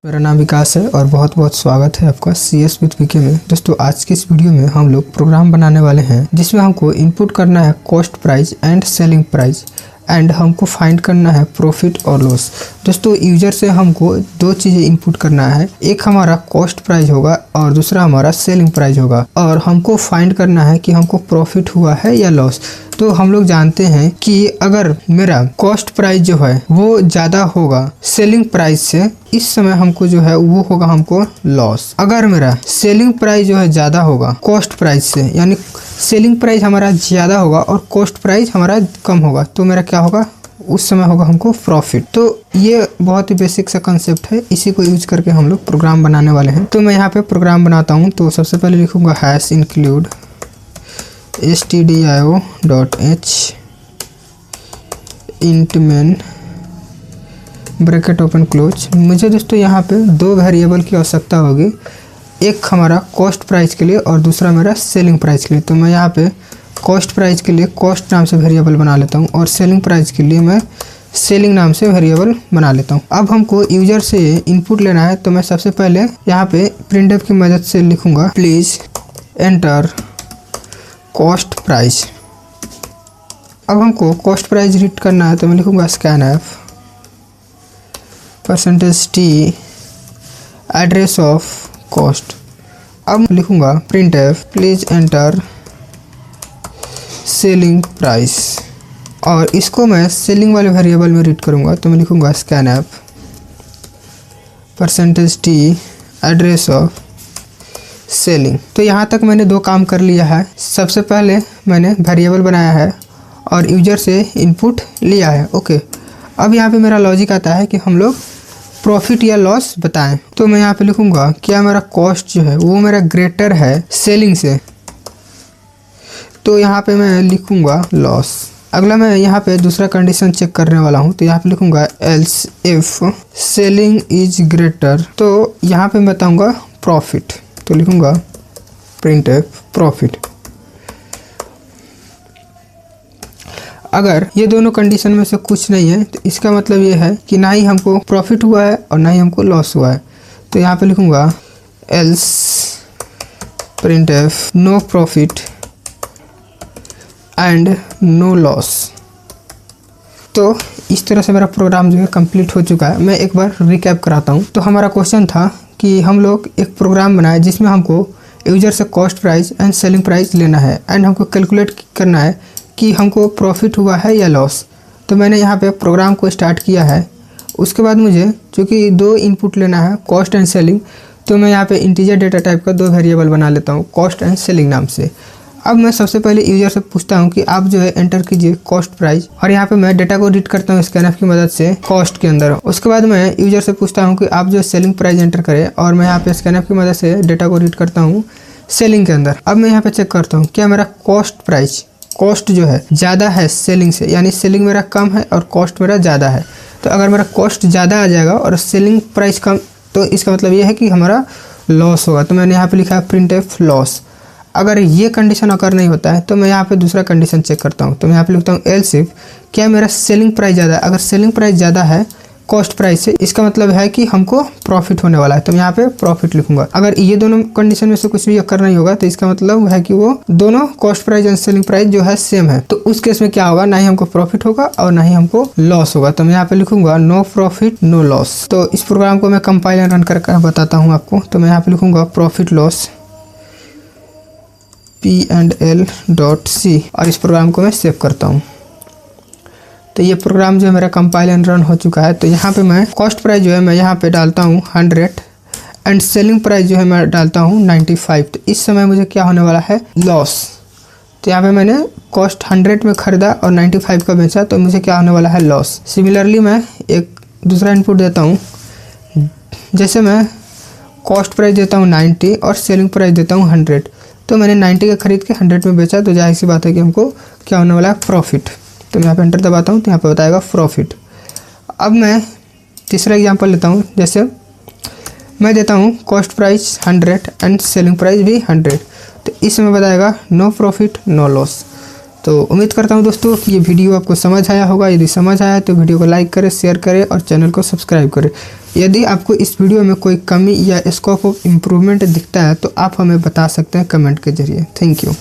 मेरा नाम विकास है और बहुत बहुत स्वागत है आपका सी एस विथ वीके में। दोस्तों आज की इस वीडियो में हम लोग प्रोग्राम बनाने वाले हैं जिसमें हमको इनपुट करना है cost price and selling price and हमको फाइंड करना है प्रॉफिट और लॉस। दोस्तों यूजर से हमको दो चीज़ें इनपुट करना है, एक हमारा कॉस्ट प्राइस होगा और दूसरा हमारा सेलिंग प्राइस होगा और हमको फाइंड करना है कि हमको प्रॉफिट हुआ है या लॉस। तो हम लोग जानते हैं कि अगर मेरा कॉस्ट प्राइस जो है वो ज़्यादा होगा सेलिंग प्राइस से, इस समय हमको जो है वो होगा हमको लॉस। अगर मेरा सेलिंग प्राइस जो है ज़्यादा होगा कॉस्ट प्राइस से, यानी सेलिंग प्राइस हमारा ज़्यादा होगा और कॉस्ट प्राइस हमारा कम होगा, तो मेरा क्या होगा, उस समय होगा हमको प्रॉफिट। तो ये बहुत ही बेसिक सा कंसेप्ट है, इसी को यूज करके हम लोग प्रोग्राम बनाने वाले हैं। तो मैं यहाँ पे प्रोग्राम बनाता हूँ। तो सबसे पहले लिखूँगा hash include stdio.h int main bracket open close. मुझे दोस्तों यहाँ पे दो वेरिएबल की आवश्यकता होगी, एक हमारा कॉस्ट प्राइस के लिए और दूसरा मेरा सेलिंग प्राइस के लिए। तो मैं यहाँ पे कॉस्ट प्राइस के लिए कॉस्ट नाम से वेरिएबल बना लेता हूँ और सेलिंग प्राइस के लिए मैं सेलिंग नाम से वेरिएबल बना लेता हूँ। अब हमको यूजर से इनपुट लेना है, तो मैं सबसे पहले यहाँ पे प्रिंटफ की मदद से लिखूँगा प्लीज़ एंटर कॉस्ट प्राइस। अब हमको कॉस्ट प्राइस रीड करना है, तो मैं लिखूँगा scanf %t address of cost. अब लिखूँगा printf please enter selling price और इसको मैं सेलिंग वाले वेरिएबल में रीड करूँगा, तो मैं लिखूँगा scanf %t address of selling. तो यहाँ तक मैंने दो काम कर लिया है। सबसे पहले मैंने वेरिएबल बनाया है और यूजर से इनपुट लिया है। ओके, अब यहाँ पे मेरा लॉजिक आता है कि हम लोग प्रॉफिट या लॉस बताएं। तो मैं यहाँ पे लिखूँगा क्या मेरा कॉस्ट जो है वो मेरा ग्रेटर है सेलिंग से, तो यहाँ पे मैं लिखूँगा लॉस। अगला मैं यहाँ पे दूसरा कंडीशन चेक करने वाला हूँ, तो यहाँ पे लिखूँगा else if selling is greater, तो यहाँ पे मैं बताऊँगा प्रॉफिट, तो लिखूँगा प्रिंटफ प्रॉफिट। अगर ये दोनों कंडीशन में से कुछ नहीं है, तो इसका मतलब ये है कि ना ही हमको प्रॉफिट हुआ है और ना ही हमको लॉस हुआ है। तो यहाँ पे लिखूँगा else printf no profit and no loss. तो इस तरह से मेरा प्रोग्राम जो है कंप्लीट हो चुका है। मैं एक बार रिकैप कराता हूँ। तो हमारा क्वेश्चन था कि हम लोग एक प्रोग्राम बनाए जिसमें हमको यूजर से cost price and selling price लेना है एंड हमको कैलकुलेट करना है कि हमको प्रॉफिट हुआ है या लॉस। तो मैंने यहाँ पे प्रोग्राम को स्टार्ट किया है। उसके बाद मुझे चूँकि दो इनपुट लेना है कॉस्ट एंड सेलिंग, तो मैं यहाँ पे इंटीजर डेटा टाइप का दो वेरिएबल बना लेता हूँ कॉस्ट एंड सेलिंग नाम से। अब मैं सबसे पहले यूजर से पूछता हूँ कि आप जो है एंटर कीजिए कॉस्ट प्राइस, और यहाँ पे मैं डेटा को रीड करता हूँ स्कैनफ की मदद से कॉस्ट के अंदर। उसके बाद मैं यूजर से पूछता हूँ कि आप जो सेलिंग प्राइस एंटर करें, और मैं यहाँ पे स्कैनफ की मदद से डेटा को रीड करता हूँ सेलिंग के अंदर। अब मैं यहाँ पे चेक करता हूँ क्या मेरा कॉस्ट प्राइस कॉस्ट जो है ज़्यादा है सेलिंग से, यानी सेलिंग मेरा कम है और कॉस्ट मेरा ज़्यादा है। तो अगर मेरा कॉस्ट ज़्यादा आ जाएगा और सेलिंग प्राइस कम, तो इसका मतलब ये है कि हमारा लॉस होगा। तो मैंने यहाँ पे लिखा है प्रिंटफ लॉस। अगर ये कंडीशन अगर नहीं होता है, तो मैं यहाँ पे दूसरा कंडीशन चेक करता हूँ। तो मैं यहाँ पे लिखता हूँ एल्स इफ क्या मेरा सेलिंग प्राइस ज़्यादा है। अगर सेलिंग प्राइस ज़्यादा है कॉस्ट प्राइस से, इसका मतलब है कि हमको प्रॉफिट होने वाला है, तो मैं यहाँ पे प्रॉफिट लिखूंगा। अगर ये दोनों कंडीशन में से कुछ भी अगर नहीं होगा, तो इसका मतलब है कि वो दोनों cost price and selling price जो है सेम है। तो उस केस में क्या होगा, ना ही हमको प्रॉफिट होगा और ना ही हमको लॉस होगा। तो मैं यहाँ पे लिखूंगा नो प्रॉफिट नो लॉस। तो इस प्रोग्राम को मैं कंपाइल एंड रन करके बताता हूँ आपको। तो मैं यहाँ पे लिखूंगा प्रॉफिट लॉस p&l.c और इस प्रोग्राम को मैं सेव करता हूँ। तो ये प्रोग्राम जो है मेरा कंपाइल एंड रन हो चुका है। तो यहाँ पे मैं कॉस्ट प्राइस जो है मैं यहाँ पे डालता हूँ 100 एंड सेलिंग प्राइस जो है मैं डालता हूँ 95। तो इस समय मुझे क्या होने वाला है, लॉस। तो यहाँ पे मैंने कॉस्ट 100 में ख़रीदा और 95 का बेचा, तो मुझे क्या होने वाला है, लॉस। सिमिलरली मैं एक दूसरा इनपुट देता हूँ, जैसे मैं कॉस्ट प्राइस देता हूँ 90 और सेलिंग प्राइस देता हूँ 100। तो मैंने 90 का खरीद के 100 में बेचा, तो जाहिर सी बात है कि हमको क्या होने वाला है, प्रॉफिट। तो मैं यहाँ पे एंटर दबाता हूँ, तो यहाँ पे बताएगा प्रॉफिट। अब मैं तीसरा एग्जांपल लेता हूँ, जैसे मैं देता हूँ cost price 100 and selling price भी 100। तो इसमें बताएगा नो प्रॉफिट नो लॉस। तो उम्मीद करता हूँ दोस्तों कि ये वीडियो आपको समझ आया होगा। यदि समझ आया तो वीडियो को लाइक करें, शेयर करें और चैनल को सब्सक्राइब करें। यदि आपको इस वीडियो में कोई कमी या स्कोप ऑफ इम्प्रूवमेंट दिखता है तो आप हमें बता सकते हैं कमेंट के जरिए। Thank you.